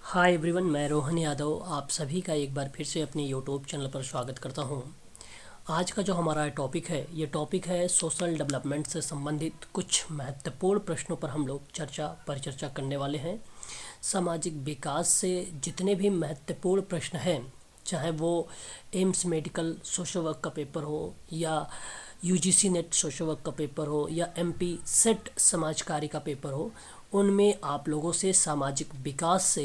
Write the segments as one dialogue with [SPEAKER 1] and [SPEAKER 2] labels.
[SPEAKER 1] Hi everyone, मैं रोहन यादव आप सभी का एक बार फिर से अपने यूट्यूब चैनल पर स्वागत करता हूं। आज का जो हमारा टॉपिक है, ये टॉपिक है सोशल डेवलपमेंट से संबंधित कुछ महत्वपूर्ण प्रश्नों पर हम लोग परिचर्चा करने वाले हैं। सामाजिक विकास से जितने भी महत्वपूर्ण प्रश्न हैं, चाहे वो एम्स मेडिकल सोशल वर्क का पेपर हो या यूजीसी नेट सोशल वर्क का पेपर हो या एमपी सेट समाज कार्य का पेपर हो, उनमें आप लोगों से सामाजिक विकास से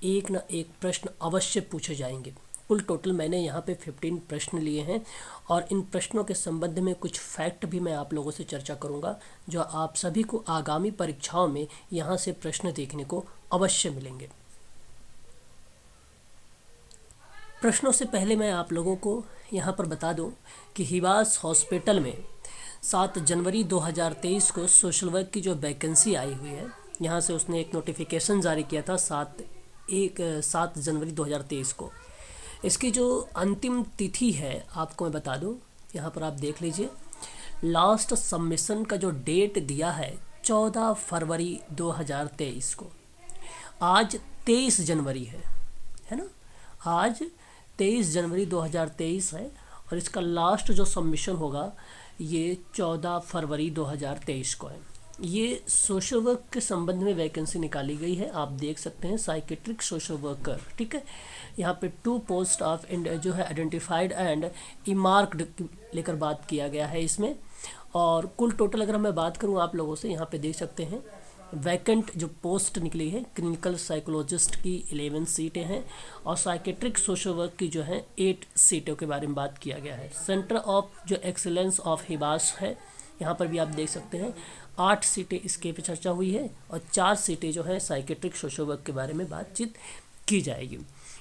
[SPEAKER 1] एक न एक प्रश्न अवश्य पूछे जाएंगे। कुल टोटल मैंने यहाँ पे 15 प्रश्न लिए हैं और इन प्रश्नों के संबंध में कुछ फैक्ट भी मैं आप लोगों से चर्चा करूँगा, जो आप सभी को आगामी परीक्षाओं में यहाँ से प्रश्न देखने को अवश्य मिलेंगे। प्रश्नों से पहले मैं आप लोगों को यहाँ पर बता दूँ कि हिवास हॉस्पिटल में 7 जनवरी 2023 को सोशल वर्क की जो वैकेंसी आई हुई है, यहाँ से उसने एक नोटिफिकेशन जारी किया था 7 जनवरी 2023 को। इसकी जो अंतिम तिथि है आपको मैं बता दूं, यहाँ पर आप देख लीजिए। लास्ट सबमिशन का जो डेट दिया है 14 फरवरी 2023 को। आज 23 जनवरी है ना। आज 23 जनवरी 2023 है और इसका लास्ट जो सबमिशन होगा ये 14 फरवरी 2023 को है। ये सोशल वर्क के संबंध में वैकेंसी निकाली गई है, आप देख सकते हैं, साइकेट्रिक सोशल वर्कर। ठीक है, यहाँ पे 2 पोस्ट ऑफ जो है आइडेंटिफाइड एंड इमार्क्ड लेकर बात किया गया है इसमें। और कुल टोटल अगर मैं बात करूँ आप लोगों से, यहाँ पे देख सकते हैं वैकेंट जो पोस्ट निकली है, क्लिनिकल साइकोलॉजिस्ट की 11 सीटें हैं और साइकेट्रिक सोशल वर्क की जो है 8 सीटों के बारे में बात किया गया है। सेंटर ऑफ जो एक्सीलेंस ऑफ हिबास है, यहाँ पर भी आप देख सकते हैं 8 सीटें इसके पे चर्चा हुई है और 4 सीटें जो है साइकेट्रिक सोशल वर्क के बारे में बातचीत की जाएगी।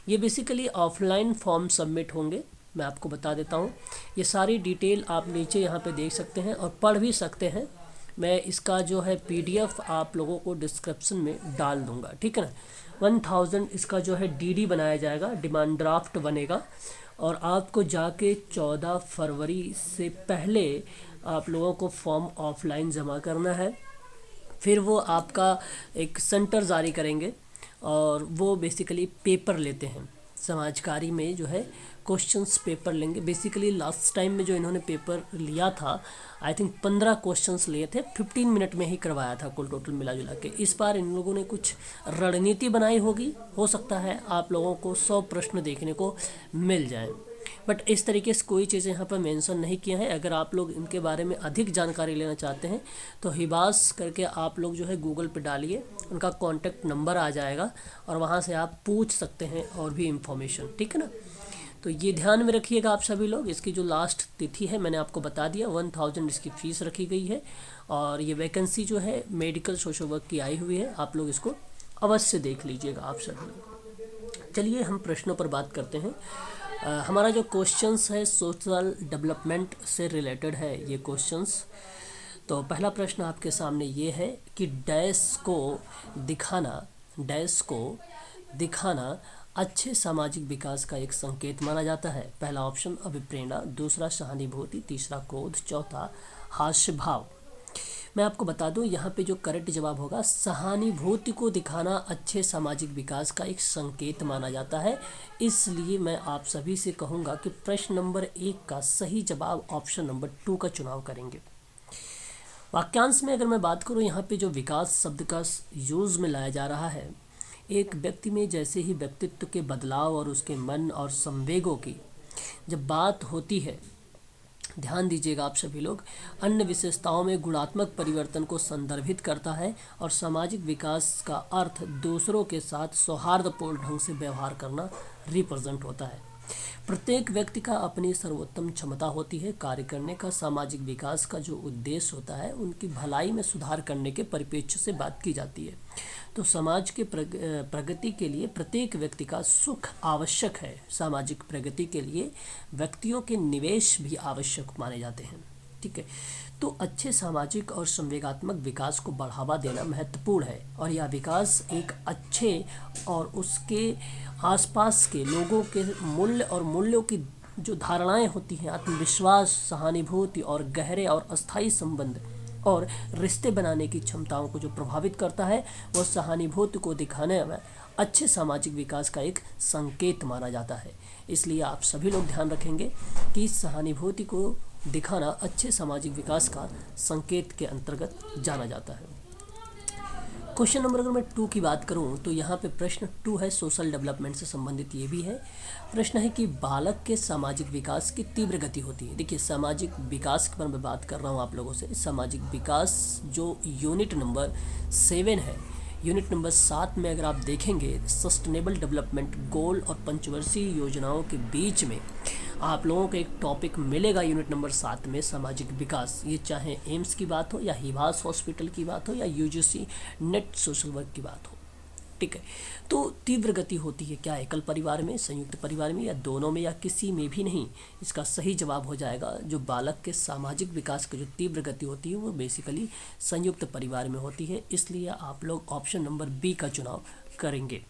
[SPEAKER 1] ये बेसिकली ऑफलाइन फॉर्म सबमिट होंगे, मैं आपको बता देता हूँ। ये सारी डिटेल आप नीचे यहाँ पे देख सकते हैं और पढ़ भी सकते हैं। मैं इसका जो है PDF आप लोगों को डिस्क्रिप्शन में डाल दूँगा, ठीक है ना। 1000 इसका जो है DD बनाया जाएगा, डिमांड ड्राफ्ट बनेगा और आपको जाके 14 फरवरी से पहले आप लोगों को फॉर्म ऑफलाइन जमा करना है। फिर वो आपका एक सेंटर जारी करेंगे और वो बेसिकली पेपर लेते हैं समाजकारी में, जो है क्वेश्चंस पेपर लेंगे। बेसिकली लास्ट टाइम में जो इन्होंने पेपर लिया था, आई थिंक 15 क्वेश्चंस लिए थे, 15 मिनट में ही करवाया था कुल टोटल मिला जुला के। इस बार इन लोगों ने कुछ रणनीति बनाई होगी, हो सकता है आप लोगों को 100 प्रश्न देखने को मिल जाए, बट इस तरीके से कोई चीज़ें यहाँ पर मेंशन नहीं किया है। अगर आप लोग इनके बारे में अधिक जानकारी लेना चाहते हैं तो हिबास करके आप लोग जो है गूगल पे डालिए, उनका कॉन्टैक्ट नंबर आ जाएगा और वहाँ से आप पूछ सकते हैं और भी इंफॉर्मेशन, ठीक है ना। तो ये ध्यान में रखिएगा आप सभी लोग। इसकी जो लास्ट तिथि है मैंने आपको बता दिया, 1000 इसकी फ़ीस रखी गई है और ये वैकेंसी जो है मेडिकल सोशल वर्क की आई हुई है, आप लोग इसको अवश्य देख लीजिएगा आप सभी लोग। चलिए हम प्रश्नों पर बात करते हैं। हमारा जो क्वेश्चंस है सोशल डेवलपमेंट से रिलेटेड है ये क्वेश्चंस। तो पहला प्रश्न आपके सामने ये है कि डैश को दिखाना अच्छे सामाजिक विकास का एक संकेत माना जाता है। पहला ऑप्शन अभिप्रेरणा, दूसरा सहानुभूति, तीसरा क्रोध, चौथा हास्य भाव। मैं आपको बता दूं यहाँ पे जो करेक्ट जवाब होगा, सहानुभूति को दिखाना अच्छे सामाजिक विकास का एक संकेत माना जाता है। इसलिए मैं आप सभी से कहूँगा कि प्रश्न नंबर 1 का सही जवाब ऑप्शन नंबर 2 का चुनाव करेंगे। वाक्यांश में अगर मैं बात करूँ, यहाँ पे जो विकास शब्द का यूज़ में लाया जा रहा है, एक व्यक्ति में जैसे ही व्यक्तित्व के बदलाव और उसके मन और संवेगों की जब बात होती है, ध्यान दीजिएगा आप सभी लोग, अन्य विशेषताओं में गुणात्मक परिवर्तन को संदर्भित करता है और सामाजिक विकास का अर्थ दूसरों के साथ सौहार्दपूर्ण ढंग से व्यवहार करना रिप्रेजेंट होता है। प्रत्येक व्यक्ति का अपनी सर्वोत्तम क्षमता होती है कार्य करने का। सामाजिक विकास का जो उद्देश्य होता है उनकी भलाई में सुधार करने के परिप्रेक्ष्य से बात की जाती है। तो समाज के प्रगति के लिए प्रत्येक व्यक्ति का सुख आवश्यक है। सामाजिक प्रगति के लिए व्यक्तियों के निवेश भी आवश्यक माने जाते हैं, ठीक है। तो अच्छे सामाजिक और संवेगात्मक विकास को बढ़ावा देना महत्वपूर्ण है और यह विकास एक अच्छे और उसके आसपास के लोगों के मूल्य और मूल्यों की जो धारणाएं होती हैं, आत्मविश्वास, सहानुभूति और गहरे और अस्थायी संबंध और रिश्ते बनाने की क्षमताओं को जो प्रभावित करता है वह सहानुभूति को दिखाने में अच्छे सामाजिक विकास का एक संकेत माना जाता है। इसलिए आप सभी लोग ध्यान रखेंगे कि इस सहानुभूति को दिखाना अच्छे सामाजिक विकास का संकेत के अंतर्गत जाना जाता है। क्वेश्चन नंबर अगर मैं 2 की बात करूं तो यहाँ पे प्रश्न 2 है, सोशल डेवलपमेंट से संबंधित ये भी है। प्रश्न है कि बालक के सामाजिक विकास की तीव्र गति होती है। देखिए, सामाजिक विकास पर मैं बात कर रहा हूँ आप लोगों से। सामाजिक विकास जो यूनिट नंबर 7 है, यूनिट नंबर 7 में अगर आप देखेंगे सस्टेनेबल डेवलपमेंट गोल और पंचवर्षीय योजनाओं के बीच में आप लोगों को एक टॉपिक मिलेगा यूनिट नंबर 7 में, सामाजिक विकास। ये चाहे एम्स की बात हो या हिवास हॉस्पिटल की बात हो या यूजीसी नेट सोशल वर्क की बात हो, ठीक है। तो तीव्र गति होती है क्या एकल परिवार में, संयुक्त परिवार में, या दोनों में, या किसी में भी नहीं? इसका सही जवाब हो जाएगा जो बालक के सामाजिक विकास की जो तीव्र गति होती है वो बेसिकली संयुक्त परिवार में होती है। इसलिए आप लोग ऑप्शन नंबर बी का चुनाव करेंगे।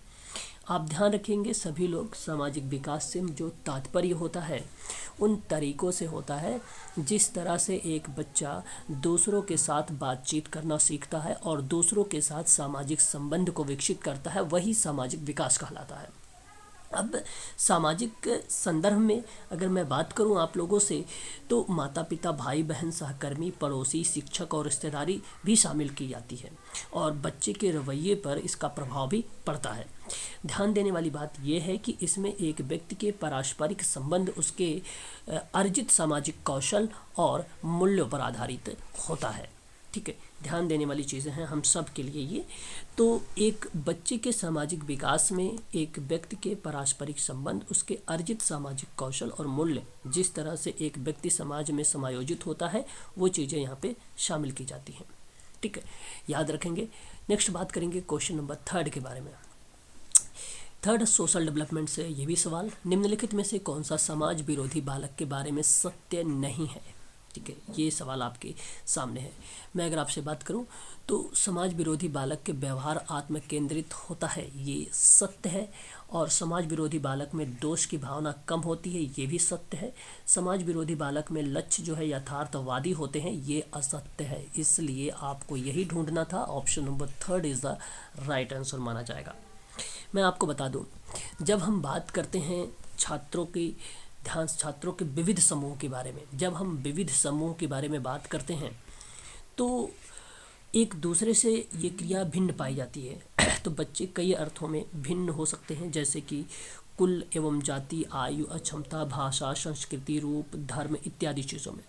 [SPEAKER 1] आप ध्यान रखेंगे सभी लोग, सामाजिक विकास से जो तात्पर्य होता है उन तरीकों से होता है जिस तरह से एक बच्चा दूसरों के साथ बातचीत करना सीखता है और दूसरों के साथ सामाजिक संबंध को विकसित करता है, वही सामाजिक विकास कहलाता है। अब सामाजिक संदर्भ में अगर मैं बात करूं आप लोगों से तो माता पिता, भाई बहन, सहकर्मी, पड़ोसी, शिक्षक और रिश्तेदारी भी शामिल की जाती है और बच्चे के रवैये पर इसका प्रभाव भी पड़ता है। ध्यान देने वाली बात यह है कि इसमें एक व्यक्ति के पारस्परिक संबंध उसके अर्जित सामाजिक कौशल और मूल्यों पर आधारित होता है, ठीक है। ध्यान देने वाली चीज़ें हैं हम सब के लिए ये। तो एक बच्चे के सामाजिक विकास में एक व्यक्ति के पारस्परिक संबंध, उसके अर्जित सामाजिक कौशल और मूल्य, जिस तरह से एक व्यक्ति समाज में समायोजित होता है, वो चीज़ें यहाँ पे शामिल की जाती हैं, ठीक है, याद रखेंगे। नेक्स्ट बात करेंगे क्वेश्चन नंबर 3 के बारे में। थर्ड, सोशल डेवलपमेंट से ये भी सवाल, निम्नलिखित में से कौन सा समाज विरोधी बालक के बारे में सत्य नहीं है, ठीक है। ये सवाल आपके सामने है। मैं अगर आपसे बात करूं तो समाज विरोधी बालक के व्यवहार आत्म केंद्रित होता है, ये सत्य है। और समाज विरोधी बालक में दोष की भावना कम होती है, ये भी सत्य है। समाज विरोधी बालक में लक्ष्य जो है यथार्थवादी होते हैं, ये असत्य है। इसलिए आपको यही ढूंढना था, option number 3 is the right answer माना जाएगा। मैं आपको बता दूं, जब हम बात करते हैं छात्रों के विविध समूह के बारे में, जब हम विविध समूह के बारे में बात करते हैं तो एक दूसरे से ये क्रिया भिन्न पाई जाती है। तो बच्चे कई अर्थों में भिन्न हो सकते हैं, जैसे कि कुल एवं जाति, आयु, अक्षमता, भाषा, संस्कृति, रूप, धर्म इत्यादि चीज़ों में।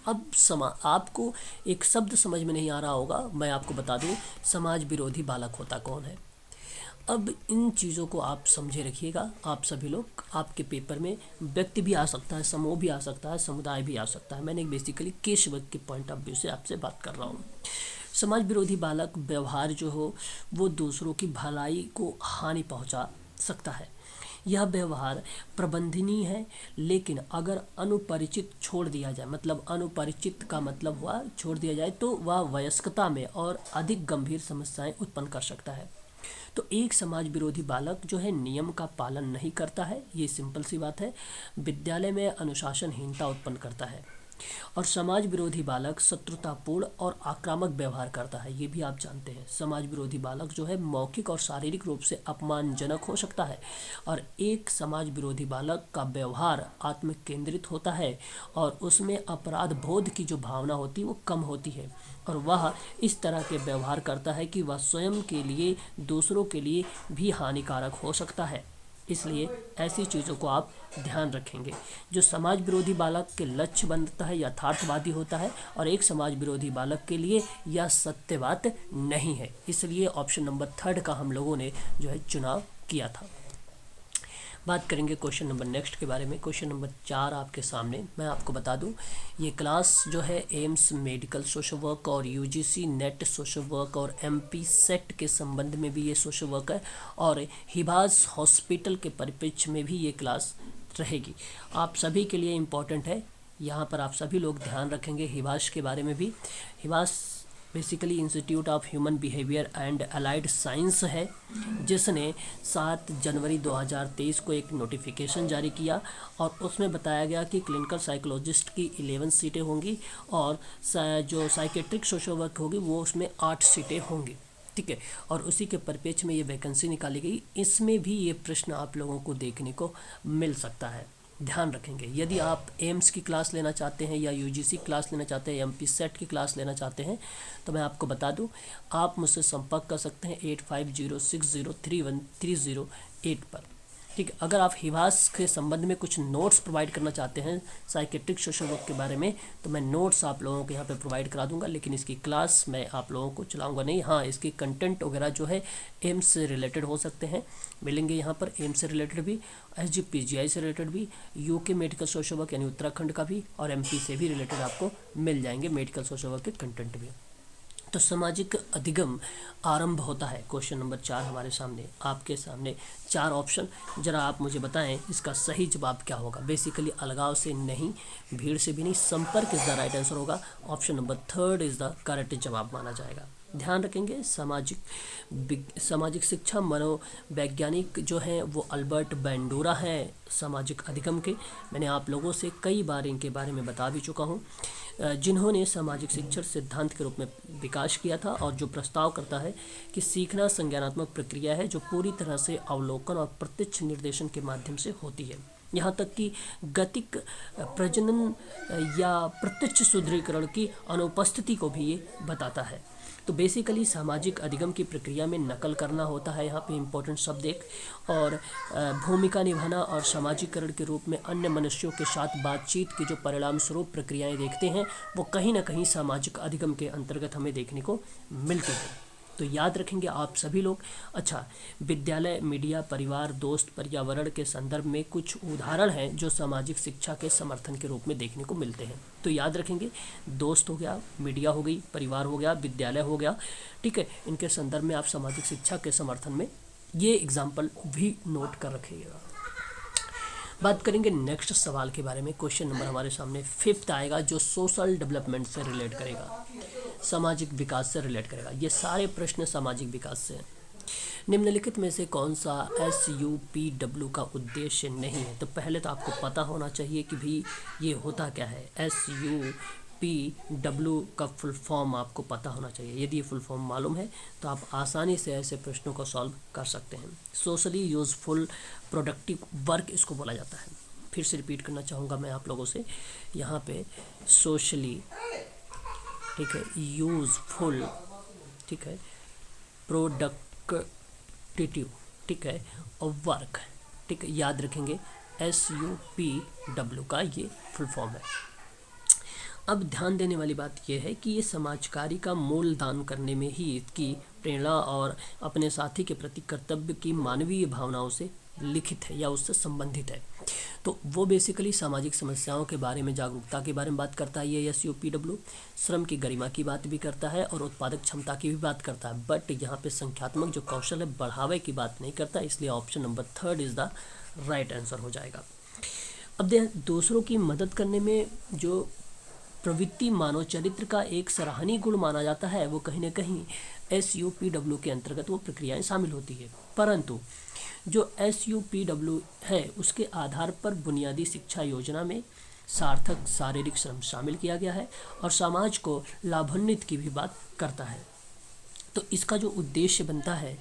[SPEAKER 1] अब आपको एक शब्द समझ में नहीं आ रहा होगा, मैं आपको बता दूं, समाज विरोधी बालक होता कौन है। अब इन चीज़ों को आप समझे रखिएगा। आप सभी लोग, आपके पेपर में व्यक्ति भी आ सकता है, समूह भी आ सकता है, समुदाय भी आ सकता है। मैंने बेसिकली केस वर्क के पॉइंट ऑफ व्यू से आपसे बात कर रहा हूँ। समाज विरोधी बालक व्यवहार जो हो वो दूसरों की भलाई को हानि पहुँचा सकता है। यह व्यवहार प्रबंधनीय है, लेकिन अगर अनुपरिचित छोड़ दिया जाए, मतलब अनुपरिचित का मतलब हुआ छोड़ दिया जाए, तो वह वयस्कता में और अधिक गंभीर समस्याएं उत्पन्न कर सकता है। तो एक समाज विरोधी बालक जो है नियम का पालन नहीं करता है, ये सिंपल सी बात है। विद्यालय में अनुशासनहीनता उत्पन्न करता है। और समाज विरोधी बालक शत्रुतापूर्ण और आक्रामक व्यवहार करता है, ये भी आप जानते हैं। समाज विरोधी बालक जो है मौखिक और शारीरिक रूप से अपमानजनक हो सकता है। और एक समाज विरोधी बालक का व्यवहार आत्म केंद्रित होता है और उसमें अपराध बोध की जो भावना होती है वो कम होती है। और वह इस तरह के व्यवहार करता है कि वह स्वयं के लिए, दूसरों के लिए भी हानिकारक हो सकता है। इसलिए ऐसी चीज़ों को आप ध्यान रखेंगे। जो समाज विरोधी बालक के लक्ष्य बनता है यथार्थवादी होता है, और एक समाज विरोधी बालक के लिए यह सत्य बात नहीं है। इसलिए ऑप्शन नंबर 3 का हम लोगों ने जो है चुनाव किया था। बात करेंगे क्वेश्चन नंबर नेक्स्ट के बारे में। क्वेश्चन नंबर 4 आपके सामने। मैं आपको बता दूं, ये क्लास जो है एम्स मेडिकल सोशल वर्क और यूजीसी नेट सोशल वर्क और एमपी सेट के संबंध में भी ये सोशल वर्क है, और हिबास हॉस्पिटल के परिप्रेक्ष्य में भी ये क्लास रहेगी। आप सभी के लिए इम्पोर्टेंट है, यहाँ पर आप सभी लोग ध्यान रखेंगे हिबास के बारे में भी। IHBAS basically institute of human behaviour and allied science है, जिसने 7 जनवरी 2023 को एक नोटिफिकेशन जारी किया और उसमें बताया गया कि क्लिनिकल साइकोलॉजिस्ट की 11 सीटें होंगी और जो साइकेट्रिक सोशल वर्क होगी वो उसमें 8 सीटें होंगी। ठीक है, और उसी के परिप्रेक्ष्य में ये वैकेंसी निकाली गई। इसमें भी ये प्रश्न आप लोगों को देखने को मिल सकता है, ध्यान रखेंगे। यदि आप एम्स की क्लास लेना चाहते हैं या यूजीसी क्लास लेना चाहते हैं, एमपी सेट की क्लास लेना चाहते हैं, तो मैं आपको बता दूं, आप मुझसे संपर्क कर सकते हैं 8506031308 पर। ठीक है, अगर आप हिवास के संबंध में कुछ नोट्स प्रोवाइड करना चाहते हैं साइकेट्रिक सोशल वर्क के बारे में, तो मैं नोट्स आप लोगों को यहाँ पे प्रोवाइड करा दूंगा, लेकिन इसकी क्लास मैं आप लोगों को चलाऊंगा नहीं। हाँ, इसकी कंटेंट वगैरह जो है एम्स से रिलेटेड हो सकते हैं, मिलेंगे यहाँ पर एम्स से रिलेटेड भी, SGPGI से रिलेटेड भी, यूके मेडिकल सोशल वर्क यानी उत्तराखंड का भी, और MP से भी रिलेटेड आपको मिल जाएंगे मेडिकल सोशल वर्क के कंटेंट भी। तो सामाजिक अधिगम आरंभ होता है। क्वेश्चन नंबर 4 हमारे सामने, आपके सामने 4 ऑप्शन, जरा आप मुझे बताएं इसका सही जवाब क्या होगा। बेसिकली अलगाव से नहीं, भीड़ से भी नहीं, संपर्क इज द राइट आंसर होगा। Option number 3 is the correct जवाब माना जाएगा। ध्यान रखेंगे, सामाजिक शिक्षा मनोवैज्ञानिक जो हैं वो अल्बर्ट बैंडूरा हैं सामाजिक अधिगम के। मैंने आप लोगों से कई बार इनके बारे में बता भी चुका हूँ, जिन्होंने सामाजिक शिक्षण सिद्धांत के रूप में विकास किया था और जो प्रस्ताव करता है कि सीखना संज्ञानात्मक प्रक्रिया है जो पूरी तरह से अवलोकन और प्रत्यक्ष निर्देशन के माध्यम से होती है, यहाँ तक कि गतिक प्रजनन या प्रत्यक्ष सुदृढ़ीकरण की अनुपस्थिति को भी ये बताता है। तो बेसिकली सामाजिक अधिगम की प्रक्रिया में नकल करना होता है, यहाँ पे इम्पोर्टेंट शब्द एक, और भूमिका निभाना और सामाजिकरण के रूप में अन्य मनुष्यों के साथ बातचीत की जो परिणाम स्वरूप प्रक्रियाएं देखते हैं वो कहीं ना कहीं सामाजिक अधिगम के अंतर्गत हमें देखने को मिलती है। तो याद रखेंगे आप सभी लोग। अच्छा, विद्यालय, मीडिया, परिवार, दोस्त, पर्यावरण के संदर्भ में कुछ उदाहरण हैं जो सामाजिक शिक्षा के समर्थन के रूप में देखने को मिलते हैं। तो याद रखेंगे, दोस्त हो गया, मीडिया हो गई, परिवार हो गया, विद्यालय हो गया, ठीक है, इनके संदर्भ में आप सामाजिक शिक्षा के समर्थन में ये एग्जाम्पल भी नोट कर रखिएगा। बात करेंगे नेक्स्ट सवाल के बारे में। क्वेश्चन नंबर हमारे सामने 5th आएगा जो सोशल डेवलपमेंट से रिलेट करेगा, सामाजिक विकास से रिलेट करेगा। ये सारे प्रश्न सामाजिक विकास से हैं। निम्नलिखित में से कौन सा SUPW का उद्देश्य नहीं है? तो पहले तो आपको पता होना चाहिए कि भी ये होता क्या है। SUPW का फुल फॉर्म आपको पता होना चाहिए। यदि ये फुल फॉर्म मालूम है तो आप आसानी से ऐसे प्रश्नों को सॉल्व कर सकते हैं। सोशली यूजफुल प्रोडक्टिव वर्क इसको बोला जाता है। फिर से रिपीट करना चाहूँगा मैं आप लोगों से, यहाँ पे सोशली, ठीक है, यूजफुल, ठीक है, प्रोडक्टिव, ठीक है, और वर्क, ठीक है, याद रखेंगे SUPW का ये फुल फॉर्म है। अब ध्यान देने वाली बात यह है कि ये समाज कार्य का मूल दान करने में ही इसकी प्रेरणा और अपने साथी के प्रति कर्तव्य की मानवीय भावनाओं से लिखित है या उससे संबंधित है। तो वो बेसिकली सामाजिक समस्याओं के बारे में, जागरूकता के बारे में बात करता है ये SUPW, श्रम की गरिमा की बात भी करता है और उत्पादक क्षमता की भी बात करता है, बट यहाँ पे संख्यात्मक जो कौशल है बढ़ावे की बात नहीं करता, इसलिए option number 3 is the right answer हो जाएगा। अब दूसरों की मदद करने में जो प्रवृत्ति मानव चरित्र का एक सराहनीय गुण माना जाता है, वो कहीं ना कहीं SUPW के अंतर्गत वो प्रक्रियाएं शामिल होती है। परंतु जो SUPW है उसके आधार पर बुनियादी शिक्षा योजना में सार्थक शारीरिक श्रम शामिल किया गया है और समाज को लाभान्वित की भी बात करता है। तो इसका जो उद्देश्य बनता है,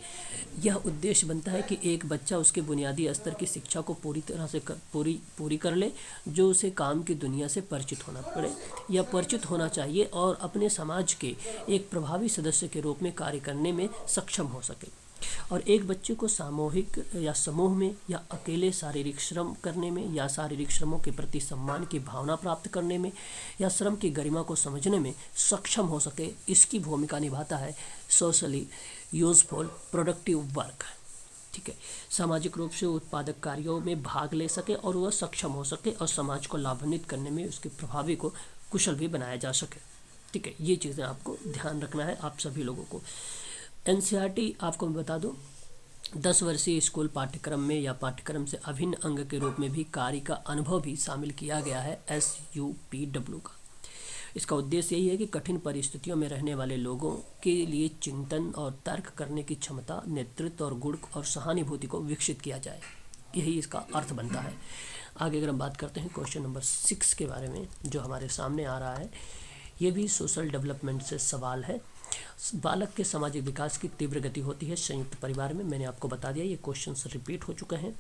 [SPEAKER 1] यह उद्देश्य बनता है कि एक बच्चा उसके बुनियादी स्तर की शिक्षा को पूरी तरह से पूरी कर ले, जो उसे काम की दुनिया से परिचित होना पड़े या परिचित होना चाहिए और अपने समाज के एक प्रभावी सदस्य के रूप में कार्य करने में सक्षम हो सके। और एक बच्चे को सामूहिक या समूह में या अकेले शारीरिक श्रम करने में या शारीरिक श्रमों के प्रति सम्मान की भावना प्राप्त करने में या श्रम की गरिमा को समझने में सक्षम हो सके, इसकी भूमिका निभाता है सोशली यूजफुल प्रोडक्टिव वर्क। ठीक है, सामाजिक रूप से उत्पादक कार्यों में भाग ले सके और वह सक्षम हो सके और समाज को लाभान्वित करने में उसके प्रभावी को कुशल भी बनाया जा सके। ठीक है, ये चीज़ें आपको ध्यान रखना है आप सभी लोगों को। NCERT आपको मैं बता दूं, 10 वर्षीय स्कूल पाठ्यक्रम में या पाठ्यक्रम से अभिन्न अंग के रूप में भी कार्य का अनुभव भी शामिल किया गया है SUPW का। इसका उद्देश्य यही है कि कठिन परिस्थितियों में रहने वाले लोगों के लिए चिंतन और तर्क करने की क्षमता, नेतृत्व और गुण और सहानुभूति को विकसित किया जाए, यही इसका अर्थ बनता है। आगे अगर हम बात करते हैं क्वेश्चन नंबर 6 के बारे में जो हमारे सामने आ रहा है, ये भी सोशल डेवलपमेंट से सवाल है। बालक के सामाजिक विकास की तीव्र गति होती है संयुक्त परिवार में। मैंने आपको बता दिया, ये क्वेश्चंस रिपीट हो चुके हैं।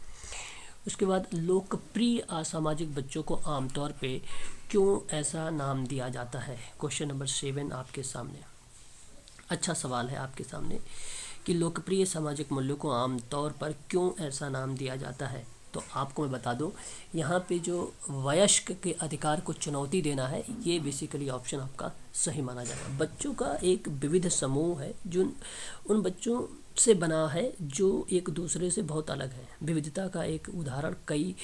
[SPEAKER 1] उसके बाद लोकप्रिय असामाजिक बच्चों को आमतौर पे क्यों ऐसा नाम दिया जाता है, क्वेश्चन नंबर 7 आपके सामने। अच्छा सवाल है आपके सामने कि लोकप्रिय सामाजिक मूल्यों को आमतौर पर क्यों ऐसा नाम दिया जाता है। तो आपको मैं बता दूं, यहाँ पे जो वयस्क के अधिकार को चुनौती देना है, ये बेसिकली ऑप्शन आपका सही माना जाएगा। बच्चों का एक विविध समूह है जो उन बच्चों से बना है जो एक दूसरे से बहुत अलग है। विविधता का एक उदाहरण कई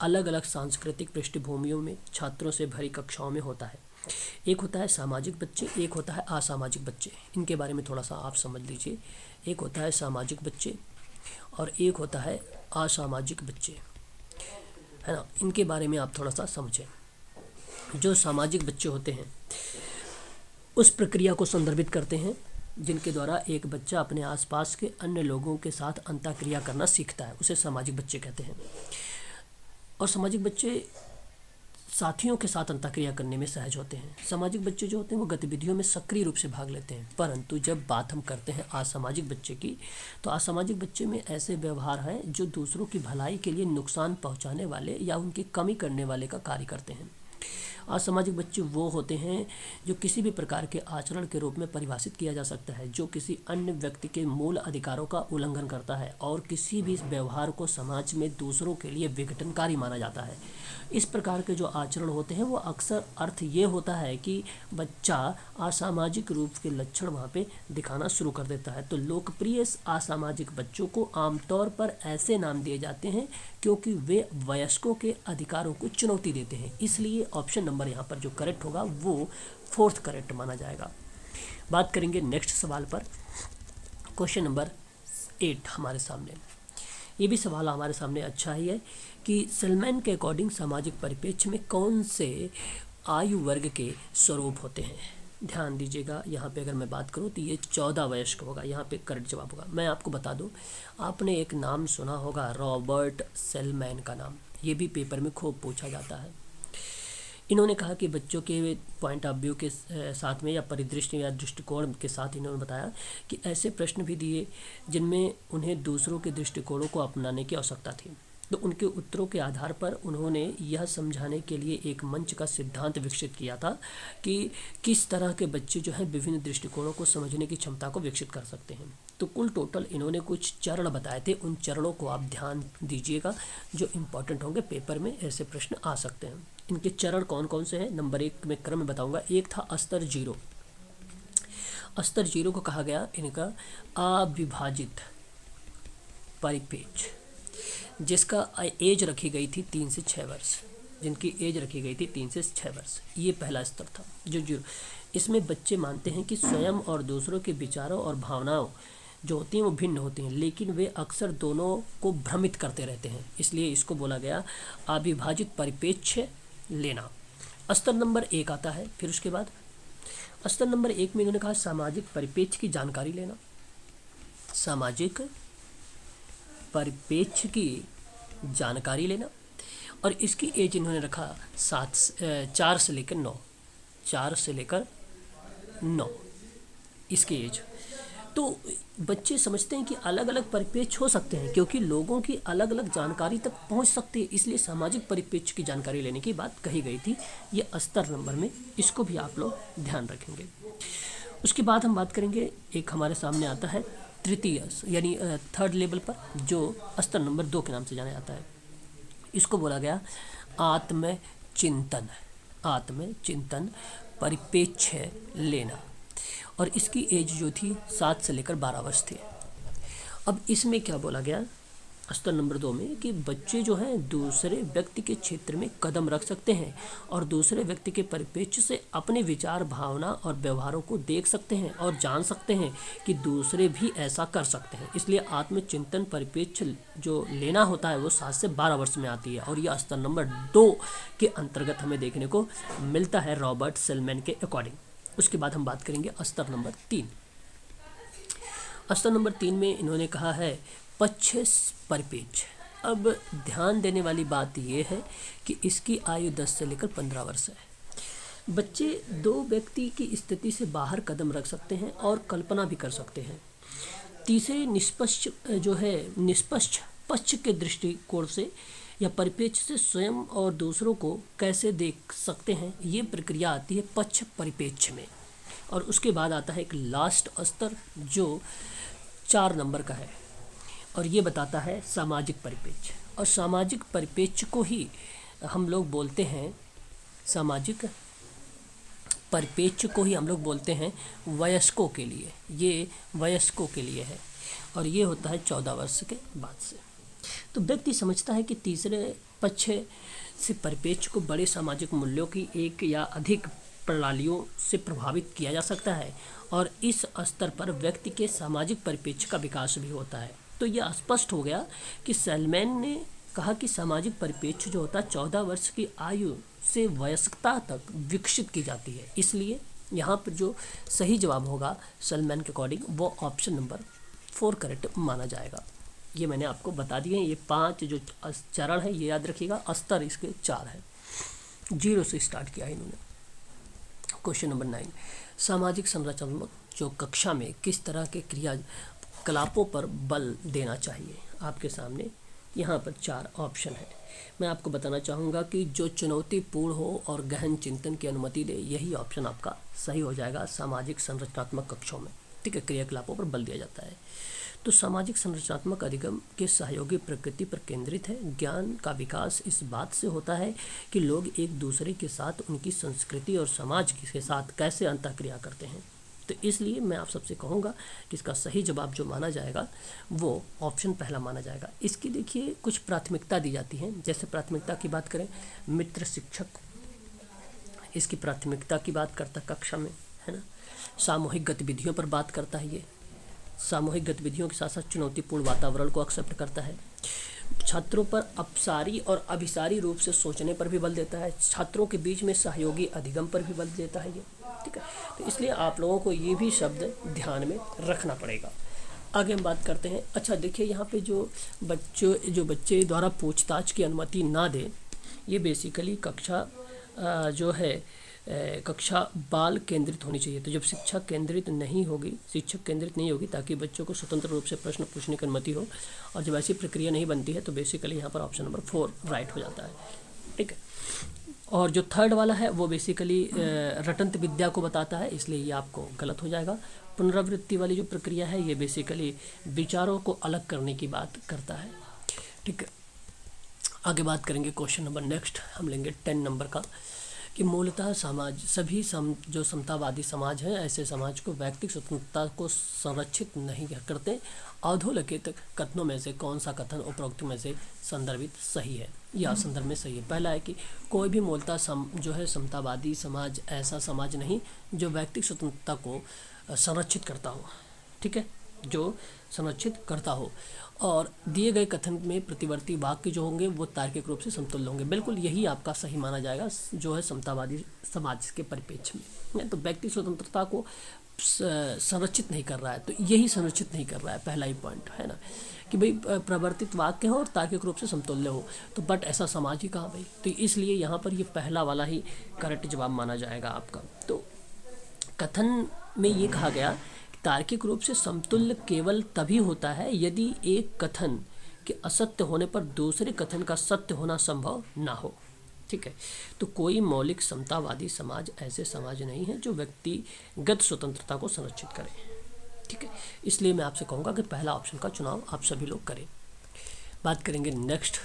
[SPEAKER 1] अलग अलग सांस्कृतिक पृष्ठभूमियों में छात्रों से भरी कक्षाओं में होता है। एक होता है सामाजिक बच्चे, एक होता है असामाजिक बच्चे। इनके बारे में थोड़ा सा आप समझ लीजिए। एक होता है सामाजिक बच्चे और एक होता है असामाजिक बच्चे, है ना। इनके बारे में आप थोड़ा सा समझें। जो सामाजिक बच्चे होते हैं उस प्रक्रिया को संदर्भित करते हैं जिनके द्वारा एक बच्चा अपने आसपास के अन्य लोगों के साथ अंतःक्रिया करना सीखता है, उसे सामाजिक बच्चे कहते हैं। और सामाजिक बच्चे साथियों के साथ अंतःक्रिया करने में सहज होते हैं। सामाजिक बच्चे जो होते हैं वो गतिविधियों में सक्रिय रूप से भाग लेते हैं। परंतु जब बात हम करते हैं असामाजिक बच्चे की, तो असामाजिक बच्चे में ऐसे व्यवहार हैं जो दूसरों की भलाई के लिए नुकसान पहुंचाने वाले या उनकी कमी करने वाले का कार्य करते हैं। असामाजिक बच्चे वो होते हैं जो किसी भी प्रकार के आचरण के रूप में परिभाषित किया जा सकता है जो किसी अन्य व्यक्ति के मूल अधिकारों का उल्लंघन करता है और किसी भी व्यवहार को समाज में दूसरों के लिए विघटनकारी माना जाता है। इस प्रकार के जो आचरण होते हैं वो अक्सर अर्थ ये होता है कि बच्चा असामाजिक रूप के लक्षण वहाँ पे दिखाना शुरू कर देता है। तो लोकप्रिय असामाजिक बच्चों को आमतौर पर ऐसे नाम दिए जाते हैं क्योंकि वे वयस्कों के अधिकारों को चुनौती देते हैं। इसलिए ऑप्शन नंबर यहाँ पर जो करेक्ट होगा वो 4th करेक्ट माना जाएगा। बात करेंगे नेक्स्ट सवाल पर, क्वेश्चन नंबर 8 हमारे सामने। ये भी सवाल हमारे सामने अच्छा ही है कि सेलमैन के अकॉर्डिंग सामाजिक परिप्रेक्ष्य में कौन से आयु वर्ग के स्वरूप होते हैं। ध्यान दीजिएगा, यहाँ पे अगर मैं बात करूँ तो ये 14 वयस्क होगा, यहाँ पे करेक्ट जवाब होगा। मैं आपको बता दूँ, आपने एक नाम सुना होगा रॉबर्ट सेलमैन का नाम, ये भी पेपर में खूब पूछा जाता है। इन्होंने कहा कि बच्चों के पॉइंट ऑफ व्यू के साथ में या परिदृश्य या दृष्टिकोण के साथ इन्होंने बताया कि ऐसे प्रश्न भी दिए जिनमें उन्हें दूसरों के दृष्टिकोणों को अपनाने की आवश्यकता थी। तो उनके उत्तरों के आधार पर उन्होंने यह समझाने के लिए एक मंच का सिद्धांत विकसित किया था कि किस तरह के बच्चे जो हैं विभिन्न दृष्टिकोणों को समझने की क्षमता को विकसित कर सकते हैं। तो कुल टोटल इन्होंने कुछ चरण बताए थे, उन चरणों को आप ध्यान दीजिएगा जो इम्पोर्टेंट होंगे, पेपर में ऐसे प्रश्न आ सकते हैं। इनके चरण कौन कौन से हैं, नंबर 1 में क्रम में बताऊंगा। एक था स्तर 0। स्तर 0 को कहा गया इनका अविभाजित परिप्रेक्ष्य, जिसका एज रखी गई थी 3 से 6 वर्ष, जिनकी एज रखी गई थी 3 से 6 वर्ष। ये पहला स्तर था जो 0। इसमें बच्चे मानते हैं कि स्वयं और दूसरों के विचारों और भावनाओं जो होती हैं वो भिन्न होती हैं, लेकिन वे अक्सर दोनों को भ्रमित करते रहते हैं, इसलिए इसको बोला गया अविभाजित परिप्रेक्ष्य लेना। स्तर नंबर 1 आता है। फिर उसके बाद स्तर नंबर 1 में इन्होंने कहा सामाजिक परिप्रेक्ष्य की जानकारी लेना। सामाजिक परिप्रेक्ष्य की जानकारी लेना, और इसकी एज इन्होंने रखा 4 से लेकर 9, 4 से लेकर 9 इसकी एज। तो बच्चे समझते हैं कि अलग अलग परिप्रेक्ष्य हो सकते हैं क्योंकि लोगों की अलग अलग जानकारी तक पहुंच सकती है, इसलिए सामाजिक परिप्रेक्ष्य की जानकारी लेने की बात कही गई थी। ये स्तर नंबर में, इसको भी आप लोग ध्यान रखेंगे। उसके बाद हम बात करेंगे, एक हमारे सामने आता है तृतीय यानी 3rd लेवल पर, जो स्तर नंबर 2 के नाम से जाना जाता है। इसको बोला गया आत्मचिंतन। आत्मचिंतन परिप्रेक्ष्य लेना, और इसकी एज जो थी 7 से लेकर 12 वर्ष थी। अब इसमें क्या बोला गया, स्तर नंबर 2 में कि बच्चे जो हैं दूसरे व्यक्ति के क्षेत्र में कदम रख सकते हैं और दूसरे व्यक्ति के परिप्रेक्ष्य से अपने विचार, भावना और व्यवहारों को देख सकते हैं और जान सकते हैं कि दूसरे भी ऐसा कर सकते हैं। इसलिए आत्मचिंतन परिप्रेक्ष्य जो लेना होता है वो 7 से 12 वर्ष में आती है और यह स्तर नंबर 2 के अंतर्गत हमें देखने को मिलता है रॉबर्ट सेलमैन के अकॉर्डिंग। उसके बाद हम बात करेंगे स्तर नंबर 3। स्तर नंबर 3 में इन्होंने कहा है पक्ष परिपेक्ष। अब ध्यान देने वाली बात यह है कि इसकी आयु 10 से लेकर 15 वर्ष है। बच्चे दो व्यक्ति की स्थिति से बाहर कदम रख सकते हैं और कल्पना भी कर सकते हैं। तीसरे निष्पक्ष पक्ष के दृष्टिकोण से या परिप्रेक्ष्य से स्वयं और दूसरों को कैसे देख सकते हैं, ये प्रक्रिया आती है पक्ष परिप्रेक्ष्य में। और उसके बाद आता है एक लास्ट स्तर जो 4 नंबर का है और ये बताता है सामाजिक परिप्रेक्ष्य। और सामाजिक परिप्रेक्ष्य को ही हम लोग बोलते हैं वयस्कों के लिए। ये वयस्कों के लिए है और ये होता है 14 वर्ष के बाद से। तो व्यक्ति समझता है कि तीसरे पक्ष से परिप्रेक्ष्य को बड़े सामाजिक मूल्यों की एक या अधिक प्रणालियों से प्रभावित किया जा सकता है और इस स्तर पर व्यक्ति के सामाजिक परिप्रेक्ष्य का विकास भी होता है। तो यह स्पष्ट हो गया कि सेलमैन ने कहा कि सामाजिक परिप्रेक्ष्य जो होता है 14 वर्ष की आयु से वयस्कता तक विकसित की जाती है। इसलिए यहाँ पर जो सही जवाब होगा सेलमैन के अकॉर्डिंग वो ऑप्शन नंबर 4 करेक्ट माना जाएगा। ये मैंने आपको बता दिए हैं। ये 5 जो चरण है ये याद रखिएगा। स्तर इसके 4 है। 0 से स्टार्ट किया है इन्होंने। क्वेश्चन नंबर 9, सामाजिक संरचनात्मक जो कक्षा में किस तरह के क्रियाकलापों पर बल देना चाहिए। आपके सामने यहाँ पर 4 ऑप्शन है। मैं आपको बताना चाहूँगा कि जो चुनौतीपूर्ण हो और गहन चिंतन की अनुमति दे, यही ऑप्शन आपका सही हो जाएगा। सामाजिक संरचनात्मक कक्षों में ठीक है क्रियाकलापों पर बल दिया जाता है। तो सामाजिक संरचनात्मक अधिगम के सहयोगी प्रकृति पर केंद्रित है। ज्ञान का विकास इस बात से होता है कि लोग एक दूसरे के साथ उनकी संस्कृति और समाज के साथ कैसे अंतःक्रिया करते हैं। तो इसलिए मैं आप सबसे कहूँगा कि इसका सही जवाब जो माना जाएगा वो ऑप्शन पहला माना जाएगा। इसकी देखिए कुछ प्राथमिकता दी जाती हैं। जैसे प्राथमिकता की बात करें, मित्र शिक्षक इसकी प्राथमिकता की बात करता कक्षा में, है ना। सामूहिक गतिविधियों पर बात करता है। ये सामूहिक गतिविधियों के साथ साथ चुनौतीपूर्ण वातावरण को एक्सेप्ट करता है। छात्रों पर अपसारी और अभिसारी रूप से सोचने पर भी बल देता है। छात्रों के बीच में सहयोगी अधिगम पर भी बल देता है ये, ठीक है। तो इसलिए आप लोगों को ये भी शब्द ध्यान में रखना पड़ेगा। आगे हम बात करते हैं। अच्छा देखिए यहाँ पे जो बच्चे द्वारा पूछताछ की अनुमति ना दे, ये बेसिकली कक्षा बाल केंद्रित होनी चाहिए। तो जब शिक्षक केंद्रित नहीं होगी ताकि बच्चों को स्वतंत्र रूप से प्रश्न पूछने की अनुमति हो, और जब ऐसी प्रक्रिया नहीं बनती है तो बेसिकली यहाँ पर ऑप्शन नंबर 4 राइट हो जाता है, ठीक है। और जो थर्ड वाला है वो बेसिकली रटंत विद्या को बताता है, इसलिए ये आपको गलत हो जाएगा। पुनरावृत्ति वाली जो प्रक्रिया है ये बेसिकली विचारों को अलग करने की बात करता है, ठीक है। आगे बात करेंगे क्वेश्चन नंबर नेक्स्ट हम लेंगे 10 नंबर का, कि मूलतः जो समतावादी समाज हैं ऐसे समाज को व्यक्तिगत स्वतंत्रता को संरक्षित नहीं करते। अधोलिखित कथनों में से कौन सा कथन उपरोक्त में से संदर्भित सही है या संदर्भ में सही है। पहला है कि कोई भी मूलतः समतावादी समाज ऐसा समाज नहीं जो व्यक्तिगत स्वतंत्रता को संरक्षित करता हो, ठीक है, जो संरक्षित करता हो। और दिए गए कथन में प्रतिवर्ती वाक्य जो होंगे वो तार्किक रूप से समतुल्य होंगे। बिल्कुल यही आपका सही माना जाएगा जो है समतावादी समाज के परिप्रेक्ष्य में। तो व्यक्ति स्वतंत्रता को संरक्षित नहीं कर रहा है, तो यही संरक्षित नहीं कर रहा है, पहला ही पॉइंट है ना, कि भाई प्रवर्तित वाक्य हो और तार्किक रूप से समतुल्य हो। तो बट ऐसा समाज ही कहाँ भाई, तो इसलिए यहाँ पर ये पहला वाला ही करेक्ट जवाब माना जाएगा आपका। तो कथन में ये कहा गया तार्किक रूप से समतुल्य केवल तभी होता है यदि एक कथन के असत्य होने पर दूसरे कथन का सत्य होना संभव ना हो, ठीक है। तो कोई मौलिक समतावादी समाज ऐसे समाज नहीं है जो व्यक्तिगत स्वतंत्रता को संरक्षित करे, ठीक है। इसलिए मैं आपसे कहूँगा कि पहला ऑप्शन का चुनाव आप सभी लोग करें। बात करेंगे नेक्स्ट,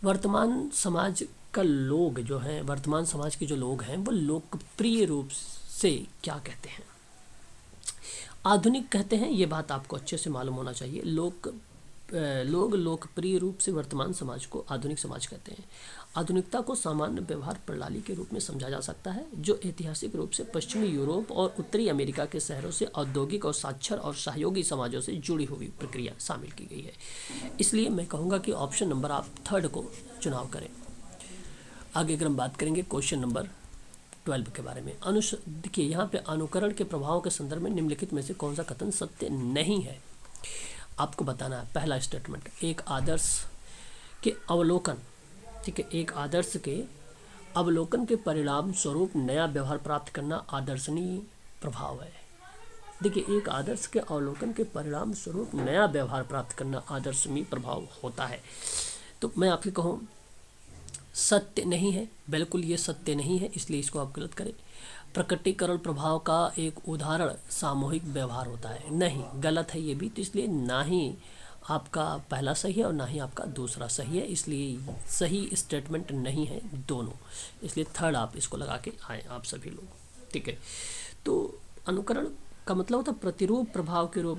[SPEAKER 1] वर्तमान समाज के जो लोग हैं वो लोकप्रिय रूप से क्या कहते हैं। आधुनिक कहते हैं, ये बात आपको अच्छे से मालूम होना चाहिए। लोग लोकप्रिय रूप से वर्तमान समाज को आधुनिक समाज कहते हैं। आधुनिकता को सामान्य व्यवहार प्रणाली के रूप में समझा जा सकता है जो ऐतिहासिक रूप से पश्चिमी यूरोप और उत्तरी अमेरिका के शहरों से औद्योगिक और साक्षर और सहयोगी समाजों से जुड़ी हुई प्रक्रिया शामिल की गई है। इसलिए मैं कहूँगा कि ऑप्शन नंबर आप थर्ड को चुनाव करें। आगे अगर हम बात करेंगे क्वेश्चन नंबर 12 के बारे में, देखिए यहाँ पे अनुकरण के प्रभाव के संदर्भ में निम्नलिखित में से कौन सा कथन सत्य नहीं है, आपको बताना है। पहला स्टेटमेंट, एक आदर्श के अवलोकन, ठीक है, एक आदर्श के अवलोकन के परिणाम स्वरूप नया व्यवहार प्राप्त करना आदर्शनीय प्रभाव है। देखिए, एक आदर्श के अवलोकन के परिणाम स्वरूप नया व्यवहार प्राप्त करना आदर्शनीय प्रभाव होता है। तो मैं आपसे कहूँ सत्य नहीं है, बिल्कुल ये सत्य नहीं है, इसलिए इसको आप गलत करें। प्रकटीकरण प्रभाव का एक उदाहरण सामूहिक व्यवहार होता है, नहीं, गलत है ये भी, तो इसलिए ना ही आपका पहला सही है और ना ही आपका दूसरा सही है, इसलिए सही स्टेटमेंट नहीं है दोनों, इसलिए थर्ड आप इसको लगा के आए आप सभी लोग, ठीक है। तो अनुकरण का मतलब होता है प्रतिरूप प्रभाव के रूप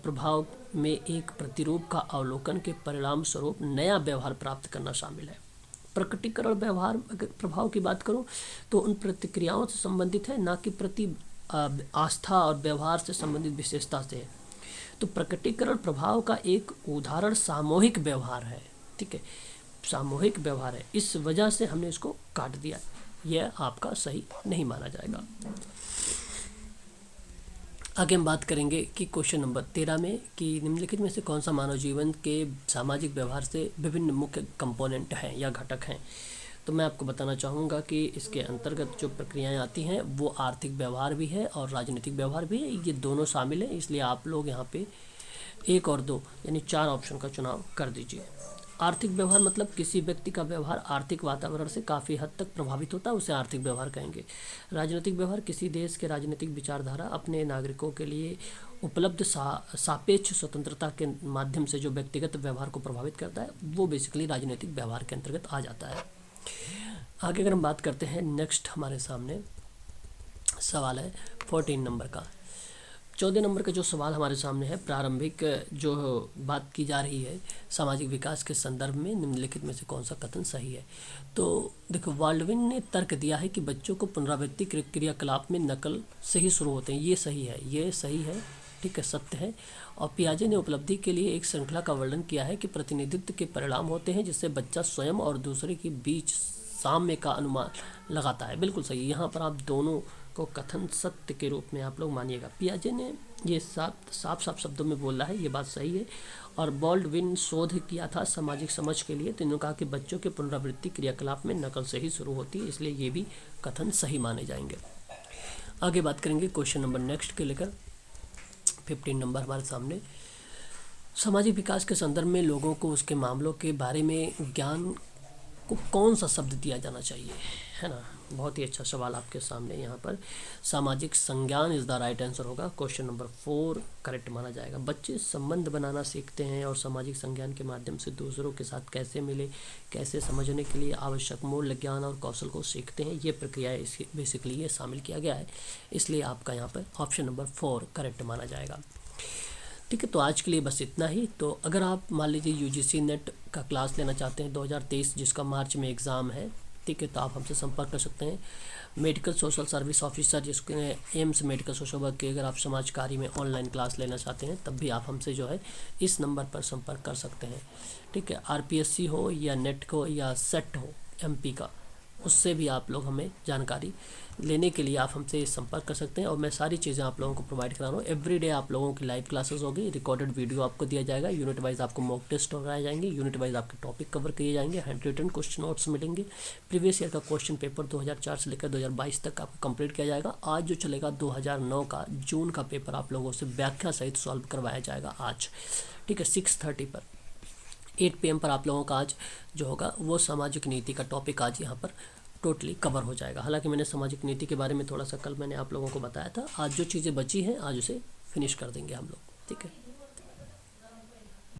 [SPEAKER 1] प्रभाव में एक प्रतिरूप का अवलोकन के परिणाम स्वरूप नया व्यवहार प्राप्त करना शामिल है। प्रकटीकरण व्यवहार अगर प्रभाव की बात करूं तो उन प्रतिक्रियाओं से संबंधित है, ना कि प्रति आस्था और व्यवहार से संबंधित विशेषता से है। तो प्रकटीकरण प्रभाव का एक उदाहरण सामूहिक व्यवहार है, ठीक है, सामूहिक व्यवहार है, इस वजह से हमने इसको काट दिया, यह आपका सही नहीं माना जाएगा। आगे हम बात करेंगे कि क्वेश्चन नंबर 13 में कि निम्नलिखित में से कौन सा मानव जीवन के सामाजिक व्यवहार से विभिन्न मुख्य कंपोनेंट हैं या घटक हैं। तो मैं आपको बताना चाहूँगा कि इसके अंतर्गत जो प्रक्रियाएं आती हैं वो आर्थिक व्यवहार भी है और राजनीतिक व्यवहार भी है, ये दोनों शामिल हैं, इसलिए आप लोग यहाँ पे 1 और 2 यानी 4 ऑप्शन का चुनाव कर दीजिए। आर्थिक व्यवहार मतलब किसी व्यक्ति का व्यवहार आर्थिक वातावरण से काफ़ी हद तक प्रभावित होता है, उसे आर्थिक व्यवहार कहेंगे। राजनीतिक व्यवहार किसी देश के राजनीतिक विचारधारा अपने नागरिकों के लिए उपलब्ध सापेक्ष स्वतंत्रता के माध्यम से जो व्यक्तिगत व्यवहार को प्रभावित करता है वो बेसिकली राजनीतिक व्यवहार के अंतर्गत आ जाता है। आगे अगर हम बात करते हैं, नेक्स्ट हमारे सामने सवाल है 14 नंबर का। 14 नंबर का जो सवाल हमारे सामने है, प्रारंभिक जो बात की जा रही है सामाजिक विकास के संदर्भ में निम्नलिखित में से कौन सा कथन सही है। तो देखो, बाल्डविन ने तर्क दिया है कि बच्चों को पुनरावृत्ति क्रियाकलाप में नकल से ही शुरू होते हैं, ये सही है, ये सही है, ठीक है, सत्य है। और पियाजे ने उपलब्धि के लिए एक श्रृंखला का वर्णन किया है कि प्रतिनिधित्व के परिणाम होते हैं जिससे बच्चा स्वयं और दूसरे के बीच साम्य का अनुमान लगाता है, बिल्कुल सही। यहाँ पर आप दोनों को कथन सत्य के रूप में आप लोग मानिएगा। पियाजे ने ये साफ शब्दों में बोला है, ये बात सही है। और बाल्डविन शोध किया था सामाजिक समझ के लिए, तो इन्होंने कहा कि बच्चों के पुनरावृत्ति क्रियाकलाप में नकल से ही शुरू होती है, इसलिए ये भी कथन सही माने जाएंगे। आगे बात करेंगे क्वेश्चन नंबर नेक्स्ट के लेकर 15 नंबर हमारे सामने। सामाजिक विकास के संदर्भ में लोगों को उसके मामलों के बारे में ज्ञान को कौन सा शब्द दिया जाना चाहिए, है ना, बहुत ही अच्छा सवाल आपके सामने। यहाँ पर सामाजिक संज्ञान इज द राइट आंसर होगा, क्वेश्चन नंबर 4 करेक्ट माना जाएगा। बच्चे संबंध बनाना सीखते हैं और सामाजिक संज्ञान के माध्यम से दूसरों के साथ कैसे मिले, कैसे समझने के लिए आवश्यक मूल्य ज्ञान और कौशल को सीखते हैं, ये प्रक्रिया इसकी बेसिकली ये शामिल किया गया है, इसलिए आपका यहाँ पर ऑप्शन नंबर 4 करेक्ट माना जाएगा। ठीक है, तो आज के लिए बस इतना ही। तो अगर आप मान लीजिए यूजीसी नेट का क्लास लेना चाहते हैं 2023 जिसका मार्च में एग्ज़ाम है, ठीक है, तो आप हमसे संपर्क कर सकते हैं। मेडिकल सोशल सर्विस ऑफिसर जिसके एम्स मेडिकल सोशल वर्क की अगर आप समाज कार्य में ऑनलाइन क्लास लेना चाहते हैं तब भी आप हमसे जो है इस नंबर पर संपर्क कर सकते हैं, ठीक है। आरपीएससी हो या नेट को या सेट हो एमपी का, उससे भी आप लोग हमें जानकारी लेने के लिए आप हमसे संपर्क कर सकते हैं और मैं सारी चीज़ें आप लोगों को प्रोवाइड करा रहा हूँ। एवरीडे आप लोगों की लाइव क्लासेस होगी, रिकॉर्डेड वीडियो आपको दिया जाएगा, यूनिट वाइज आपको मॉक टेस्ट कराए जाएंगे, यूनिट वाइज आपके टॉपिक कवर किए जाएंगे, हैंड रिटन क्वेश्चन नोट्स मिलेंगे, प्रीवियस ईयर का क्वेश्चन पेपर 2004 से लेकर 2022 तक आपको कंप्लीट किया जाएगा। आज जो चलेगा 2009 का जून का पेपर आप लोगों से व्याख्या सहित सॉल्व करवाया जाएगा आज, ठीक है, 6:30 पर 8 PM पर आप लोगों का आज जो होगा वो सामाजिक नीति का टॉपिक आज यहाँ पर टोटली कवर हो जाएगा। हालांकि मैंने सामाजिक नीति के बारे में थोड़ा सा कल मैंने आप लोगों को बताया था, आज जो चीज़ें बची हैं आज उसे फिनिश कर देंगे हम लोग, ठीक है।